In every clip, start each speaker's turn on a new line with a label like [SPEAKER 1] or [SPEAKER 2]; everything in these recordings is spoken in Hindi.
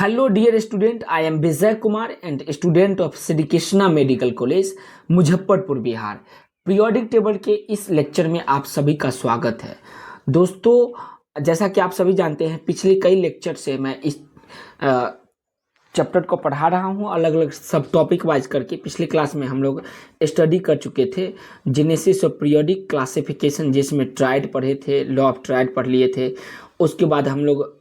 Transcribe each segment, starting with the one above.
[SPEAKER 1] Hello dear student, I am Vijay Kumar and student of Shri Krishna medical college Muzaffarpur Bihar. Periodic table के इस लेक्चर में आप सभी का स्वागत है। दोस्तों, जैसा कि आप सभी जानते हैं, पिछले कई लेक्चर से मैं इस चैप्टर को पढ़ा रहा हूं, अलग अलग सब टॉपिक वाइज करके। पिछले क्लास में हम लोग स्टडी कर चुके थे जेनेसिस ऑफ पीरियोडिक क्लासिफिकेशन, जिसमें ट्राइड पढ़े थे, लॉ ऑफ ट्राइड पढ़ लिए थे। उसके बाद हम लोग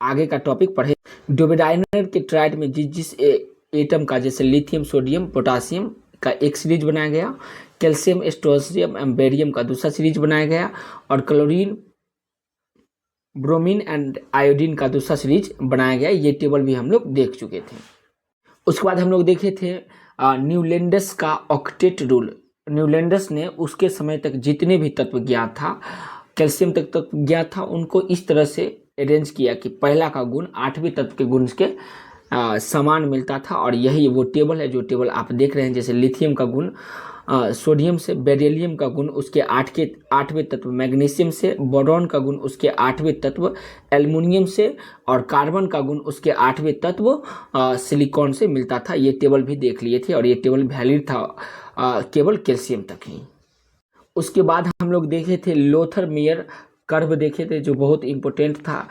[SPEAKER 1] आगे का टॉपिक पढ़े डोबेडाइनर के ट्राइड में जिस एटम का, जैसे लिथियम, सोडियम, पोटासियम का एक सीरीज बनाया गया, कैल्शियम, स्ट्रोंशियम एंड बेरियम का दूसरा सीरीज बनाया गया, और क्लोरीन, ब्रोमीन एंड आयोडीन का दूसरा सीरीज बनाया गया। ये टेबल भी हम लोग देख चुके थे। उसके बाद हम लोग देखे थे न्यूलैंडस का ऑक्टेट रूल। न्यूलैंडस ने उसके समय तक जितने भी तत्व ज्ञात था, कैल्शियम तक ज्ञात था, उनको इस तरह से अरेंज किया कि पहला का गुण 8वें तत्व के गुण के समान मिलता था। और यही वो टेबल है जो टेबल आप देख रहे हैं। जैसे लिथियम का गुण सोडियम से, बेरिलियम का गुण उसके 8वें तत्व मैग्नीशियम से, बोरॉन का गुण उसके 8वें तत्व एल्युमिनियम से, और कार्बन का गुण उसके 8वें तत्व सिलिकॉन से मिलता था। ये टेबल भी देख लिए थे और ये टेबल वैलिड था केवल कैल्शियम तक ही। उसके बाद हम लोग देखे थे लोथर मेयर कर्व देखे थे, जो बहुत इंपॉर्टेंट था।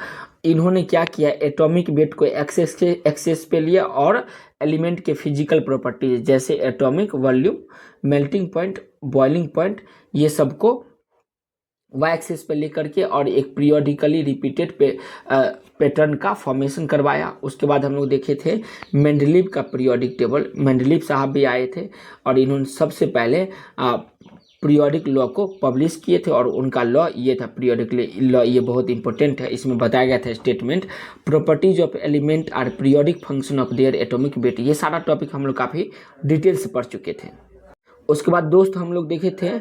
[SPEAKER 1] इन्होंने क्या किया, एटॉमिक वेट को एक्सेस पे लिया और एलिमेंट के फिजिकल प्रॉपर्टीज जैसे atomic volume, melting point, boiling point, ये सबको वाई एक्सेस पे लेकर के और एक पीरियोडिकली रिपीटेड पैटर्न का फॉर्मेशन करवाया। उसके बाद हम लोग देखे थे मेंडलीव का पीरियोडिक टेबल। मेंडलीव साहब भी आए थे और इन्होंने सबसे पहले पीरियोडिक लॉ को पब्लिश किए थे, और उनका लॉ ये था, पीरियोडिक लॉ। ये बहुत इंपॉर्टेंट है। इसमें बताया गया था statement, properties of element are periodic function of their atomic weight. ये सारा टॉपिक हम लोग काफ़ी डिटेल से पढ़ चुके थे। उसके बाद दोस्त हम लोग देखे थे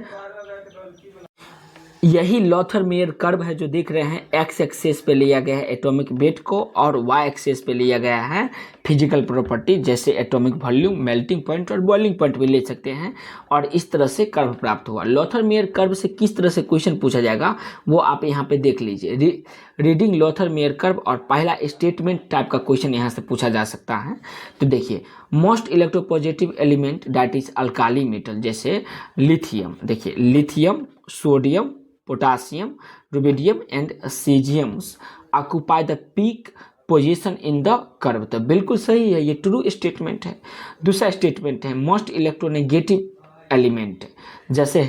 [SPEAKER 1] यही लॉथर मेयर कर्व है जो देख रहे हैं। एक्स एक्सेस पे लिया गया है एटॉमिक वेट को, और वाई एक्सेस पे लिया गया है फिजिकल प्रॉपर्टी जैसे एटॉमिक वॉल्यूम, मेल्टिंग पॉइंट और बॉइलिंग पॉइंट भी ले सकते हैं। और इस तरह से कर्व प्राप्त हुआ। लॉथर मेयर कर्व से किस तरह से क्वेश्चन पूछा जाएगा वो आप यहाँ पे देख लीजिए। रीडिंग लॉथर मेयर कर्व, और पहला स्टेटमेंट टाइप का क्वेश्चन यहाँ से पूछा जा सकता है। तो देखिए, most electropositive element that is alkali metal, जैसे लिथियम। देखिए, lithium, sodium, potassium, rubidium and caesiums occupy the peak position in the curve. तो बिल्कुल सही है, ये ट्रू स्टेटमेंट है। दूसरा स्टेटमेंट है मोस्ट इलेक्ट्रोनेगेटिव एलिमेंट, जैसे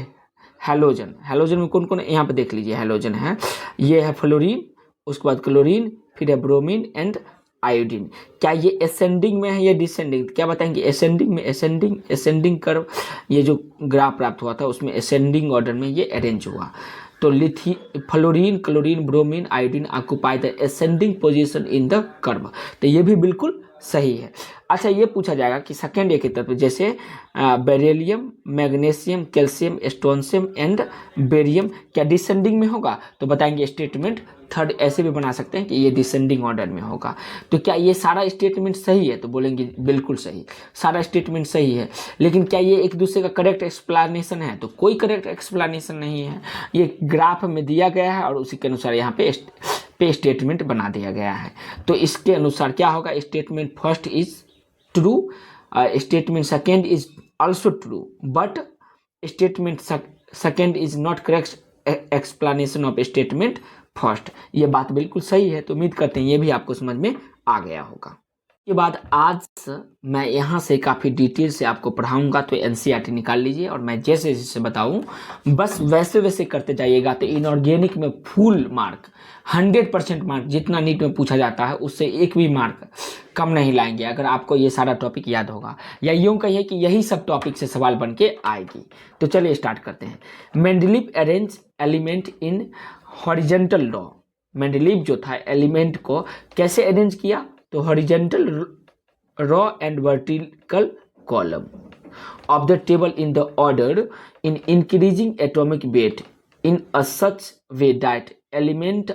[SPEAKER 1] हैलोजन। हैलोजन में कौन कौन, यहाँ पे देख लीजिए, हैलोजन है, ये है फ्लोरीन, उसके बाद क्लोरीन, फिर है ब्रोमीन एंड आयोडीन। क्या ये असेंडिंग में है या डिसेंडिंग? क्या बताएंगे? असेंडिंग में। असेंडिंग कर्व, ये जो ग्राफ प्राप्त हुआ था उसमें असेंडिंग ऑर्डर में ये अरेंज हुआ। तो fluorine, chlorine, bromine, iodine occupy the ascending position in the curve. तो ये भी बिल्कुल सही है। अच्छा, ये पूछा जाएगा कि सेकेंड एक तत्व जैसे beryllium, magnesium, calcium, strontium and barium क्या डिसेंडिंग में होगा? तो बताएंगे स्टेटमेंट थर्ड ऐसे भी बना सकते हैं कि ये डिसेंडिंग ऑर्डर में होगा। तो क्या ये सारा स्टेटमेंट सही है? तो बोलेंगे बिल्कुल सही, सारा स्टेटमेंट सही है। लेकिन क्या ये एक दूसरे का करेक्ट एक्सप्लेनेशन है? तो कोई करेक्ट एक्सप्लेनेशन नहीं है। ये ग्राफ में दिया गया है और उसी के अनुसार यहाँ पे स्टेटमेंट बना दिया गया है। तो इसके अनुसार क्या होगा? Statement first is true, statement second is also true, but statement second is not correct explanation of statement first. ये बात बिल्कुल सही है। तो उम्मीद करते हैं ये भी आपको समझ में आ गया होगा। के बाद आज मैं यहाँ से काफ़ी डिटेल से आपको पढ़ाऊंगा, तो एनसीईआरटी निकाल लीजिए और मैं जैसे जैसे बताऊँ बस वैसे वैसे करते जाइएगा। तो इनऑर्गेनिक में फुल मार्क 100% मार्क जितना नीट में पूछा जाता है उससे एक भी मार्क कम नहीं लाएंगे अगर आपको ये सारा टॉपिक याद होगा, या यूँ कहिए कि यही सब टॉपिक से सवाल बन के आएगी। तो चलिए स्टार्ट करते हैं। Mendeleev arrange element in horizontal law. Mendeleev जो था एलिमेंट को कैसे अरेंज किया? तो horizontal raw and vertical column of the table in the order in increasing atomic weight in a such way that element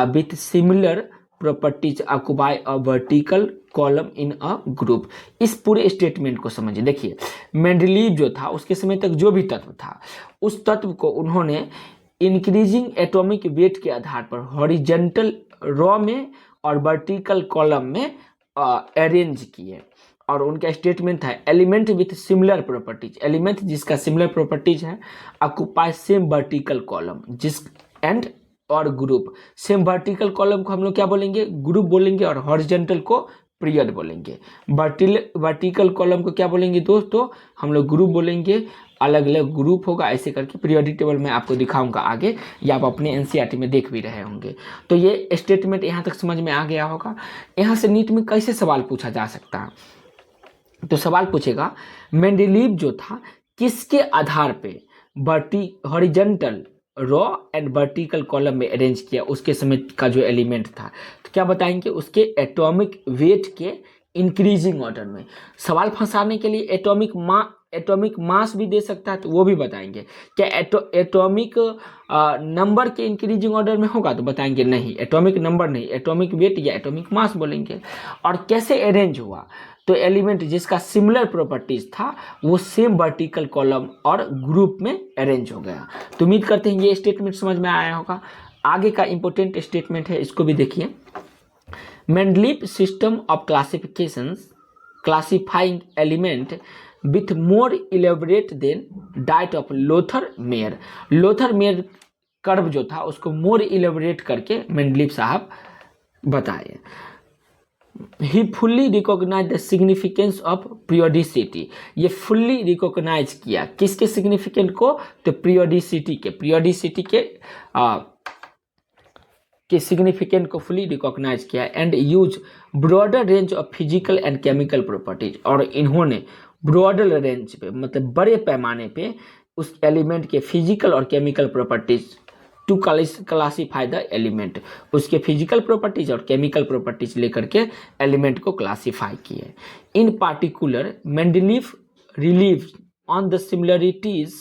[SPEAKER 1] with similar properties occupy a vertical column in a group. इस पूरे स्टेटमेंट को समझिए। देखिए, मेंडलीव जो था उसके समय तक जो भी तत्व था उस तत्व को उन्होंने इंक्रीजिंग एटॉमिक वेट के आधार पर हॉरिजेंटल रॉ में और वर्टिकल कॉलम में अरेंज किए। और उनका स्टेटमेंट था element with similar properties, element जिसका सिमिलर प्रॉपर्टीज है ऑक्यूपाई सेम वर्टिकल कॉलम जिस एंड और ग्रुप। सेम वर्टिकल कॉलम को हम लोग क्या बोलेंगे, ग्रुप बोलेंगे, और हॉरिजॉन्टल को पीरियड बोलेंगे। वर्टिकल कॉलम को क्या बोलेंगे दोस्तों, हम लोग ग्रुप बोलेंगे। अलग अलग ग्रुप होगा, ऐसे करके पीरियोडिक टेबल में आपको दिखाऊंगा आगे, या आप अपने एनसीईआरटी में देख भी रहे होंगे। तो ये स्टेटमेंट यहाँ तक समझ में आ गया होगा। यहाँ से नीट में कैसे सवाल पूछा जा सकता है, तो सवाल पूछेगा मेंडेलीव जो था किसके आधार पे horizontal raw and vertical column में अरेंज किया, उसके समय का जो एलिमेंट था। तो क्या बताएंगे, उसके एटॉमिक वेट के इंक्रीजिंग ऑर्डर में। सवाल फंसाने के लिए एटॉमिक मास भी दे सकता है, तो वो भी बताएंगे। क्या एटॉमिक नंबर के इंक्रीजिंग ऑर्डर में होगा, तो बताएंगे नहीं, एटॉमिक नंबर नहीं, एटॉमिक वेट या एटॉमिक मास बोलेंगे। और कैसे अरेंज हुआ, तो एलिमेंट जिसका सिमिलर प्रॉपर्टीज था वो सेम वर्टिकल कॉलम और ग्रुप में अरेंज हो गया। तो उम्मीद करते हैं ये स्टेटमेंट समझ में आया होगा। आगे का इंपॉर्टेंट स्टेटमेंट है, इसको भी देखिए। Mendeleev system of classifications classifying element with more elaborate than that of Lothar Meyer. Lothar Meyer curve जो था उसको मोर इलेबोरेट करके मेंडलीव साहब बताए। He fully recognise the significance of periodicity. ये फुल्ली रिकॉग्नाइज किया किसके सिग्निफिकेंट को, तो पीरियोडिसिटी के सिग्निफिकेंट को फुल्ली रिकॉग्नाइज किया। And use broader range of physical and chemical properties, और इन्होंने ब्रॉडर रेंज पे मतलब बड़े पैमाने पे उस एलिमेंट के फिजिकल और chemical properties to classify the element, उसके फिजिकल प्रॉपर्टीज और केमिकल प्रॉपर्टीज लेकर के एलिमेंट को क्लासीफाई किए। In particular Mendeleev relied on the similarities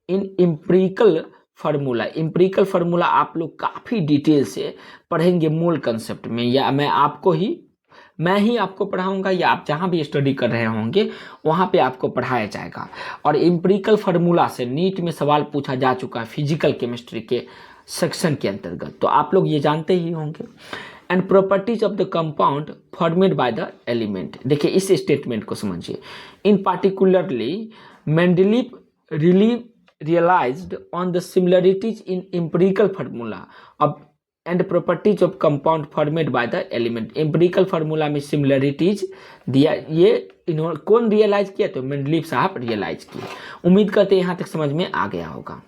[SPEAKER 1] in empirical formula. Empirical formula आप लोग काफ़ी डिटेल से पढ़ेंगे मोल कंसेप्ट में, या मैं ही आपको पढ़ाऊंगा, या आप जहाँ भी स्टडी कर रहे होंगे वहाँ पे आपको पढ़ाया जाएगा। और एम्पिरिकल फार्मूला से नीट में सवाल पूछा जा चुका है फिजिकल केमिस्ट्री के सेक्शन के अंतर्गत, तो आप लोग ये जानते ही होंगे। And properties of the compound formed by the element. देखिए इस स्टेटमेंट को समझिए। In particularly Mendeleev realized on the similarities in empirical formula of and properties of compound formed by the element। empirical formula में similarities दिया, ये इन्होंने कौन रियलाइज किया, तो मेंडलीव साहब रियलाइज किए। उम्मीद करते हैं यहाँ तक समझ में आ गया होगा।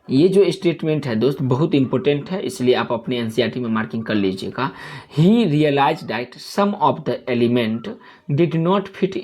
[SPEAKER 1] ये जो स्टेटमेंट है दोस्त बहुत इंपॉर्टेंट है, इसलिए आप अपने एनसीईआरटी में मार्किंग कर लीजिएगा। He realise that some of the element did not fit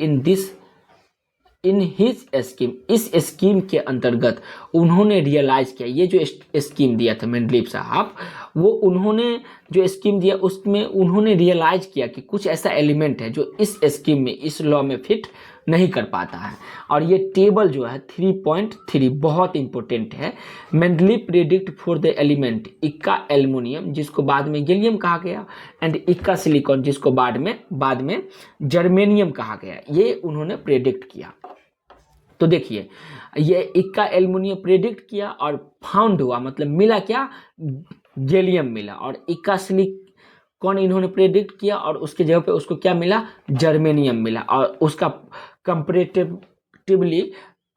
[SPEAKER 1] in his scheme. इस स्कीम के अंतर्गत उन्होंने रियलाइज किया, ये जो स्कीम दिया था मेंडलीव साहब, वो उन्होंने जो स्कीम दिया उसमें उन्होंने रियलाइज किया कि कुछ ऐसा एलिमेंट है जो इस स्कीम में, इस लॉ में फिट नहीं कर पाता है। और ये टेबल जो है 3.3 बहुत इंपॉर्टेंट है। Mendeleev predict for the element इक्का एल्युमिनियम, जिसको बाद में गैलियम कहा गया, एंड इक्का सिलिकॉन, जिसको बाद में जर्मेनियम कहा गया। ये उन्होंने प्रेडिक्ट किया। तो देखिए ये इक्का एल्युमिनियम प्रेडिक्ट किया और फाउंड हुआ, मतलब मिला क्या, गैलियम मिला। और इक्का सिलिकॉन इन्होंने प्रेडिक्ट किया और उसके जगह पे उसको क्या मिला, जर्मेनियम मिला। और उसका कंपेरेटिवली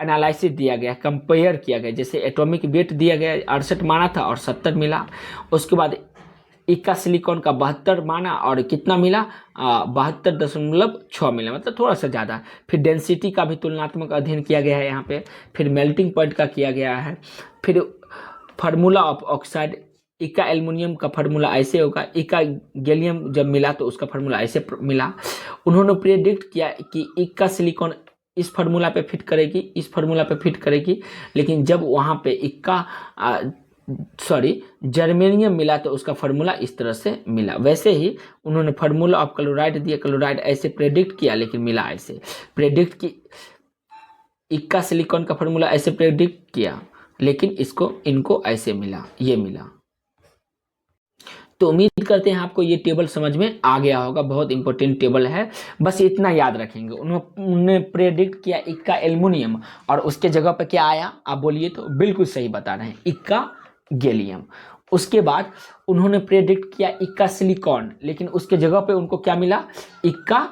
[SPEAKER 1] एनालिसिस दिया गया, कंपेयर किया गया। जैसे एटॉमिक वेट दिया गया 68 माना था और 70 मिला। उसके बाद इक्का सिलिकॉन का 72 माना और कितना मिला, 72.6 मिला, मतलब थोड़ा सा ज़्यादा। फिर डेंसिटी का भी तुलनात्मक अध्ययन किया गया है यहाँ पे। फिर मेल्टिंग पॉइंट का किया गया है। फिर फार्मूला ऑफ ऑक्साइड, इक्का एल्युमिनियम का फार्मूला ऐसे होगा, इक्का गैलियम जब मिला तो उसका फार्मूला ऐसे मिला। उन्होंने प्रेडिक्ट किया कि इक्का सिलिकॉन इस फार्मूला पे फिट करेगी, इस फार्मूला पे फिट करेगी, लेकिन जब वहाँ पे जर्मेनियम मिला तो उसका फार्मूला इस तरह से मिला। वैसे ही उन्होंने फार्मूला ऑफ क्लोराइड दिया, क्लोराइड ऐसे प्रेडिक्ट किया लेकिन मिला ऐसे। प्रेडिक्ट की इक्का सिलिकॉन का फार्मूला ऐसे प्रेडिक्ट किया लेकिन इनको ऐसे मिला, ये मिला। तो उम्मीद करते हैं आपको ये टेबल समझ में आ गया होगा, बहुत इंपॉर्टेंट टेबल है। बस इतना याद रखेंगे, उन्होंने प्रेडिक्ट किया इक्का एल्युमिनियम और उसके जगह पे क्या आया, आप बोलिए तो बिल्कुल सही बता रहे हैं, इक्का गैलियम। उसके बाद उन्होंने प्रेडिक्ट किया इक्का सिलिकॉन, लेकिन उसके जगह पे उनको क्या मिला, इक्का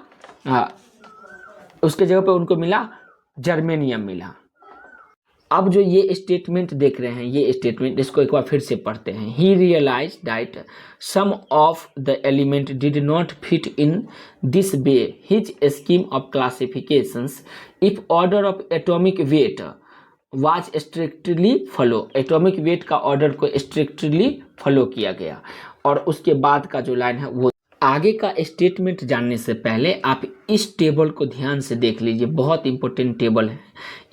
[SPEAKER 1] उसके जगह पे उनको मिला जर्मेनियम मिला। अब जो ये स्टेटमेंट देख रहे हैं, ये स्टेटमेंट इसको एक बार फिर से पढ़ते हैं। He realise that some of the element did not fit in this way his scheme of classifications if order of atomic weight was strictly follow. Atomic weight का ऑर्डर को स्ट्रिक्टली फॉलो किया गया। और उसके बाद का जो लाइन है वो, आगे का स्टेटमेंट जानने से पहले आप इस टेबल को ध्यान से देख लीजिए, बहुत इंपॉर्टेंट टेबल है।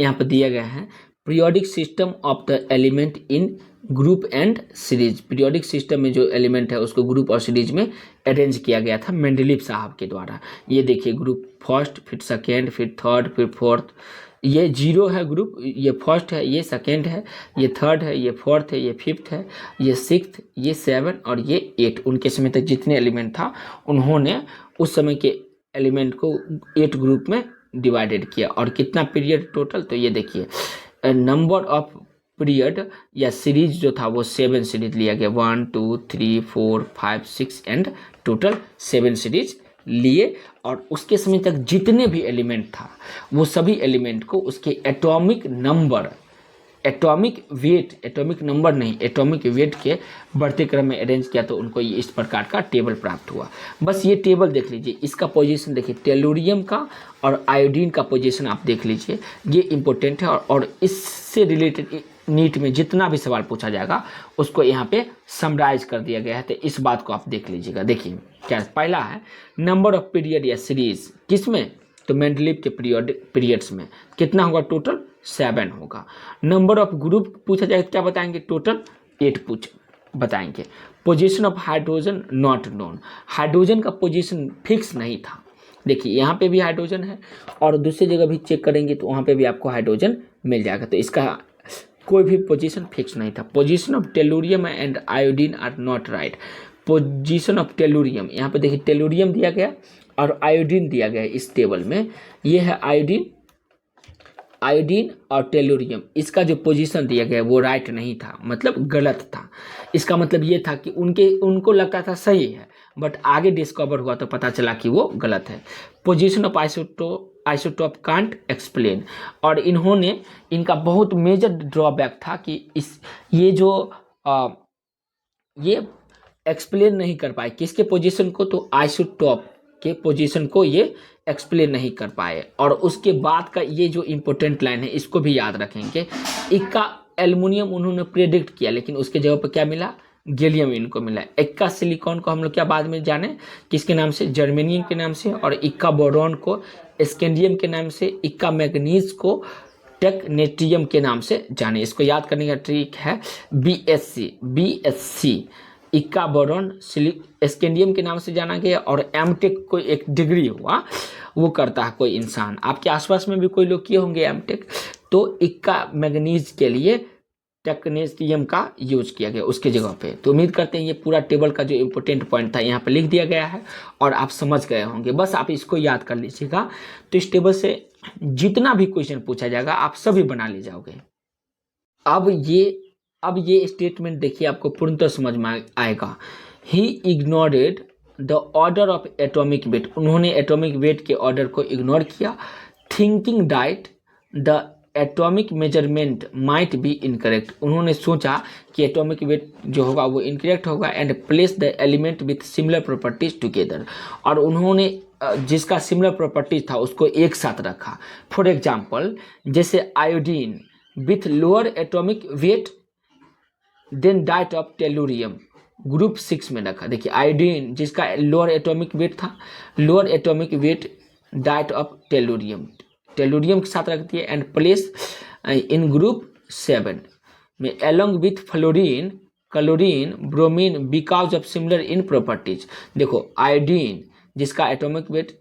[SPEAKER 1] यहाँ पर दिया गया है periodic system of the element in group and series. Periodic system में जो एलिमेंट है उसको ग्रुप और सीरीज में अरेंज किया गया था मेंडलीव साहब के द्वारा। ये देखिए, ग्रुप फर्स्ट, फिर सेकेंड, फिर थर्ड, फिर फोर्थ। ये 0 है ग्रुप, ये फर्स्ट है, ये सेकेंड है, ये थर्ड है, ये फोर्थ है, ये फिफ्थ है, ये सिक्स्थ, ये 7 और ये 8। उनके समय तक जितने एलिमेंट था उन्होंने उस समय के एलिमेंट को 8 ग्रुप में डिवाइडेड किया। और कितना पीरियड टोटल, तो ये देखिए नंबर ऑफ पीरियड या सीरीज जो था वो 7 सीरीज लिया गया। 1 2 3 4 5 6 एंड टोटल 7 सीरीज लिए। और उसके समय तक जितने भी एलिमेंट था वो सभी एलिमेंट को उसके atomic number, atomic weight, atomic number नहीं, एटॉमिक वेट के बढ़ते क्रम में अरेंज किया, तो उनको ये इस प्रकार का टेबल प्राप्त हुआ। बस ये टेबल देख लीजिए, इसका पोजीशन देखिए, टेलुरियम का और आयोडीन का पोजीशन आप देख लीजिए, ये इंपॉर्टेंट है। और इससे रिलेटेड नीट में जितना भी सवाल पूछा जाएगा उसको यहाँ पे समराइज कर दिया गया है, तो इस बात को आप देख लीजिएगा। देखिए क्या पहला है, नंबर ऑफ पीरियड या सीरीज, किसमें, तो मेंडलीव के पीरियड्स में कितना होगा, टोटल 7 होगा। नंबर ऑफ ग्रुप पूछा जाए क्या बताएंगे, टोटल 8 बताएंगे। Position of hydrogen not known, hydrogen का पोजीशन फिक्स नहीं था। देखिए यहाँ पे भी हाइड्रोजन है और दूसरी जगह भी चेक करेंगे तो वहाँ पे भी आपको हाइड्रोजन मिल जाएगा, तो इसका कोई भी पोजीशन फिक्स नहीं था। Position of tellurium and iodine are not right. Position of tellurium, यहाँ पे देखिए टेलुरियम दिया गया और आयोडीन दिया गया है इस टेबल में। ये है आयोडीन, आयोडीन और टेलुरियम, इसका जो पोजीशन दिया गया वो राइट नहीं था, मतलब गलत था। इसका मतलब ये था कि उनको लगता था सही है, बट आगे डिस्कवर हुआ तो पता चला कि वो गलत है। Position of isotope can't explain, और इन्होंने, इनका बहुत मेजर ड्रॉबैक था कि ये एक्सप्लेन नहीं कर पाए किसके पोजीशन को, तो आइसोटोप के पोजीशन को ये एक्सप्लेन नहीं कर पाए। और उसके बाद का ये जो इंपॉर्टेंट लाइन है इसको भी याद रखेंगे, इक्का एल्युमिनियम उन्होंने प्रेडिक्ट किया, लेकिन उसके जगह पर क्या मिला, गैलियम इनको मिला। इक्का सिलिकॉन को हम लोग क्या बाद में जाने किसके नाम से, जर्मेनियम के नाम से, और इक्का बोरॉन को स्कैंडियम के नाम से, इक्का मैग्नीज को टेक्नेटियम के नाम से जाने। इसको याद करने का ट्रिक है BSc, इक्का बोरॉन स्कैंडियम के नाम से जाना गया। और एमटेक कोई एक डिग्री हुआ वो करता है कोई इंसान, आपके आसपास में भी कोई लोग किए होंगे एमटेक, तो इक्का मैग्नीज के लिए टेक्नेटियम का यूज किया गया उसके जगह पे। तो उम्मीद करते हैं ये पूरा टेबल का जो इंपॉर्टेंट पॉइंट था यहाँ पे लिख दिया गया है और आप समझ गए होंगे। बस आप इसको याद कर लीजिएगा, तो इस टेबल से जितना भी क्वेश्चन पूछा जाएगा आप सभी बना ले जाओगे। अब ये स्टेटमेंट देखिए, आपको पूर्णतः समझ में आएगा। He ignored the order of atomic weight, उन्होंने एटॉमिक वेट के ऑर्डर को इग्नोर किया। Thinking that the atomic measurement might be incorrect, उन्होंने सोचा कि एटॉमिक वेट जो होगा वो इनकरेक्ट होगा। And place the element with similar properties together, और उन्होंने जिसका सिमिलर प्रॉपर्टीज था उसको एक साथ रखा। फॉर एग्जाम्पल, जैसे iodine with lower atomic weight than that of tellurium, group 6 में रखा। देखिए आयोडीन जिसका लोअर एटॉमिक वेट था, lower atomic weight that of tellurium के साथ रख दिए। एंड प्लेस इन ग्रुप 7 में along with fluorine, chlorine, bromine because of similar in properties. देखो आयोडीन जिसका atomic weight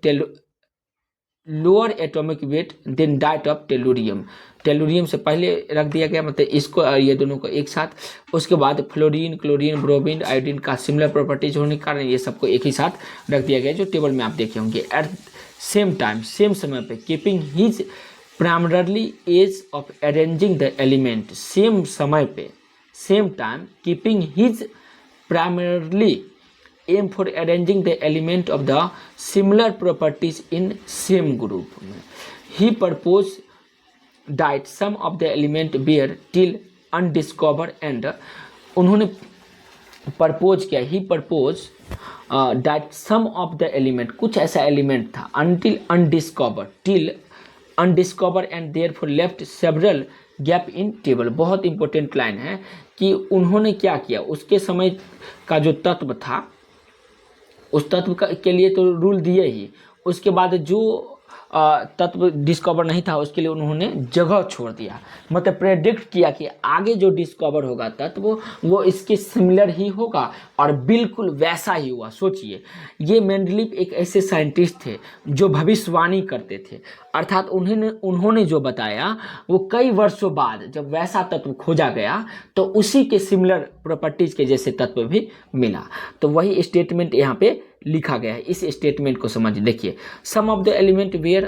[SPEAKER 1] lower atomic weight than that of tellurium से पहले रख दिया गया, मतलब इसको और ये दोनों को एक साथ। उसके बाद फ्लोरीन, क्लोरीन, ब्रोमीन, आयोडीन का सिमिलर प्रॉपर्टीज होने के कारण ये सबको एक ही साथ रख दिया गया, जो टेबल में आप देखे होंगे। एट सेम टाइम, सेम समय पे, keeping his primarily age of arranging the element, same समय पे same time keeping his primarily aim for arranging the element of the similar properties in same group. He proposed that some of the element were till undiscovered and उन्होंने प्रपोज किया, he propose that some of the element, कुछ ऐसा एलिमेंट था until undiscovered, till undiscovered and therefore left several gap in table. बहुत इंपॉर्टेंट लाइन है कि उन्होंने क्या किया, उसके समय का जो तत्व था उस तत्व के लिए तो रूल दिए ही, उसके बाद जो तत्व डिस्कवर नहीं था उसके लिए उन्होंने जगह छोड़ दिया, मतलब प्रेडिक्ट किया कि आगे जो डिस्कवर होगा तत्व वो इसके सिमिलर ही होगा और बिल्कुल वैसा ही हुआ। सोचिए, ये मेंडलीव एक ऐसे साइंटिस्ट थे जो भविष्यवाणी करते थे, अर्थात उन्होंने जो बताया वो कई वर्षों बाद जब वैसा तत्व खोजा गया तो उसी के सिमिलर प्रॉपर्टीज के जैसे तत्व भी मिला। तो वही स्टेटमेंट यहाँ पे लिखा गया है, इस स्टेटमेंट को समझ देखिए। Some of the element were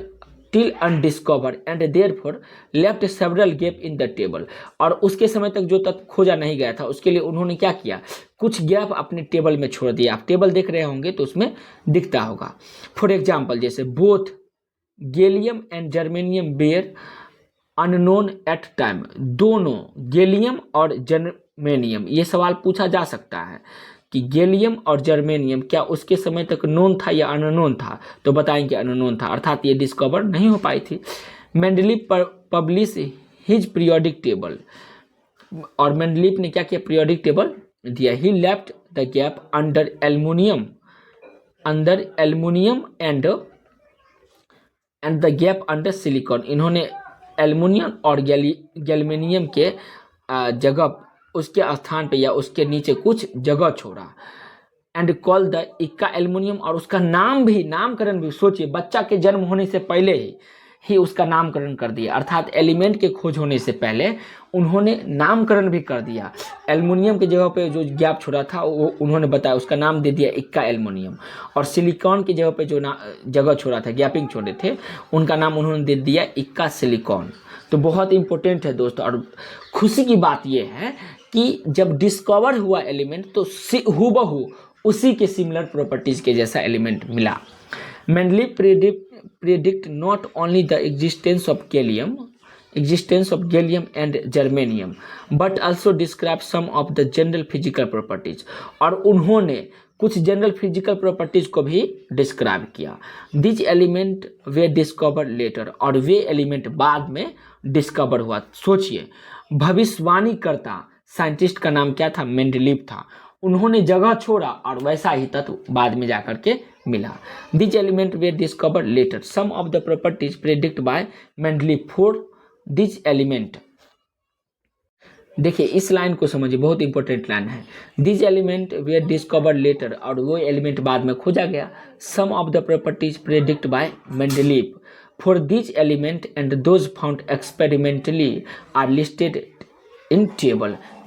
[SPEAKER 1] till undiscovered and therefore left several gap in the table, और उसके समय तक जो तत्व खोजा नहीं गया था उसके लिए उन्होंने क्या किया, कुछ गैप अपने टेबल में छोड़ दिया। आप टेबल देख रहे होंगे तो उसमें दिखता होगा। फॉर एग्जाम्पल, जैसे both gallium and germanium were unknown at time, दोनों गैलियम और जर्मेनियम, ये सवाल पूछा जा सकता है कि गैलियम और जर्मेनियम क्या उसके समय तक नोन था या अननोन था, तो बताएंगे अननोन था, अर्थात ये डिस्कवर नहीं हो पाई थी। Mendeleev publish his periodic table, और मेंडलीव ने क्या किया, पीरियोडिक टेबल दिया। He left the gap under aluminium and the gap under silicon, इन्होंने एल्युमिनियम और गैल्वेनियम के जगह, उसके स्थान पे या उसके नीचे कुछ जगह छोड़ा। एंड कॉल द इक्का एल्युमिनियम, और उसका नामकरण भी सोचिए, बच्चा के जन्म होने से पहले ही उसका नामकरण कर दिया, अर्थात एलिमेंट के खोज होने से पहले उन्होंने नामकरण भी कर दिया। एल्युमिनियम की जगह पे जो गैप छोड़ा था वो उन्होंने बताया, उसका नाम दे दिया इक्का एल्युमिनियम, और सिलिकॉन की जगह पे जो जगह छोड़ा था, गैपिंग छोड़े थे, उनका नाम उन्होंने दे दिया इक्का सिलिकॉन। तो बहुत इंपॉर्टेंट है दोस्तों, और खुशी की बात यह है कि जब डिस्कवर हुआ एलिमेंट तो हूबहू उसी के सिमिलर प्रॉपर्टीज के जैसा एलिमेंट मिला। Mendeleev predict not only the existence of gallium and germanium but also describe some of the general physical properties, और उन्होंने कुछ जनरल फिजिकल प्रॉपर्टीज को भी डिस्क्राइब किया। This element way discover later, और वे एलिमेंट बाद में डिस्कवर हुआ। सोचिए, भविष्यवाणी करता साइंटिस्ट का नाम क्या था, मेंडलीव था, उन्होंने जगह छोड़ा और वैसा ही तत्व बाद में जाकर के मिला। This element way discover later, some of the properties predict by Mendeleev for this element. देखिए इस लाइन को समझिए, बहुत इंपॉर्टेंट लाइन है। This element way discover later, और वो एलिमेंट बाद में खोजा गया। Some of the properties predict by Mendeleev for this element and those found experimentally are listed in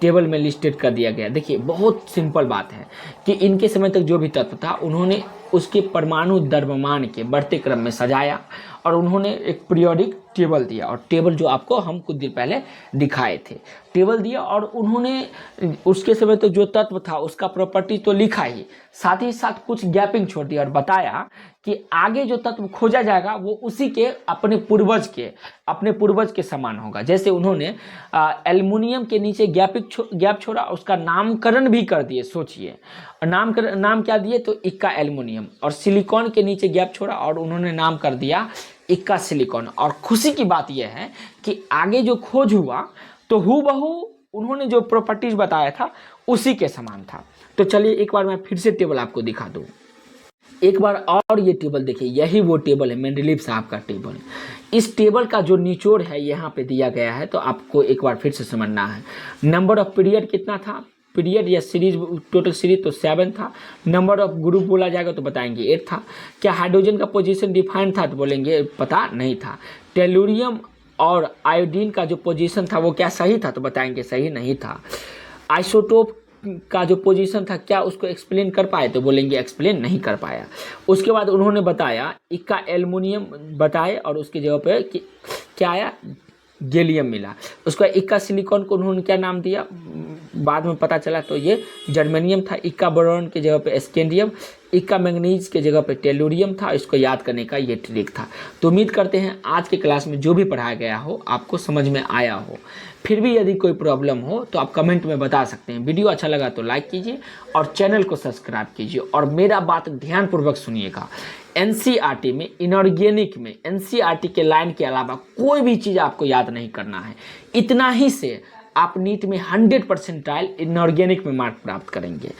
[SPEAKER 1] table में लिस्टेड कर दिया गया। देखिए बहुत सिंपल बात है कि इनके समय तक जो भी तत्व था उन्होंने उसके परमाणु द्रव्यमान के बढ़ते क्रम में सजाया, और उन्होंने एक पीरियोडिक टेबल दिया, और टेबल जो आपको हम कुछ दिन पहले दिखाए थे, टेबल दिया, और उन्होंने उसके समय तो जो तत्व था उसका प्रॉपर्टी तो लिखा ही, साथ ही साथ कुछ गैपिंग छोड़ दिया और बताया कि आगे जो तत्व खोजा जाएगा वो उसी के अपने पूर्वज के समान होगा। जैसे उन्होंने एल्युमिनियम के नीचे गैप छोड़ा, उसका नामकरण भी कर दिए। सोचिए, नाम क्या दिए, तो इक्का एल्युमिनियम, और सिलिकॉन के नीचे गैप छोड़ा और उन्होंने नाम कर दिया इक्का सिलिकॉन। और खुशी की बात यह है कि आगे जो खोज हुआ तो हूबहू उन्होंने जो प्रॉपर्टीज बताया था उसी के समान था। तो चलिए एक बार मैं फिर से टेबल आपको दिखा दूं, एक बार और ये टेबल देखिए, यही वो टेबल है, मेंडलीव साहब का टेबल। इस टेबल का जो निचोड़ है यहाँ पे दिया गया है, तो आपको एक बार फिर से समझना है। नंबर ऑफ पीरियड कितना था, पीरियड या सीरीज, टोटल सीरीज तो 7 था। नंबर ऑफ ग्रुप बोला जाएगा तो बताएंगे 8 था। क्या हाइड्रोजन का पोजीशन डिफाइंड था, तो बोलेंगे पता नहीं था। टेलुरियम और आयोडीन का जो पोजीशन था वो क्या सही था, तो बताएंगे सही नहीं था। आइसोटोप का जो पोजीशन था क्या उसको एक्सप्लेन कर पाए, तो बोलेंगे एक्सप्लेन नहीं कर पाया। उसके बाद उन्होंने बताया इक्का एल्युमिनियम बताए, और उसकी जगह पे क्या आया, गैलियम मिला। उसका इक्का सिलिकॉन को उन्होंने क्या नाम दिया, बाद में पता चला तो ये जर्मेनियम था। इक्का बोरॉन की जगह पे स्कैंडियम, इक्का मैंगनीज की जगह पे टेलुरियम था। इसको याद करने का ये ट्रिक था। तो उम्मीद करते हैं आज के क्लास में जो भी पढ़ाया गया हो आपको समझ में आया हो। फिर भी यदि कोई प्रॉब्लम हो तो आप कमेंट में बता सकते हैं। वीडियो अच्छा लगा तो लाइक कीजिए और चैनल को सब्सक्राइब कीजिए। और मेरा बात ध्यानपूर्वक सुनिएगा, एनसीईआरटी में इनऑर्गेनिक में एनसीईआरटी के लाइन के अलावा कोई भी चीज़ आपको याद नहीं करना है। इतना ही से आप नीट में 100% इनऑर्गेनिक में मार्क प्राप्त करेंगे।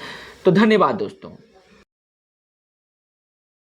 [SPEAKER 1] तो धन्यवाद दोस्तों।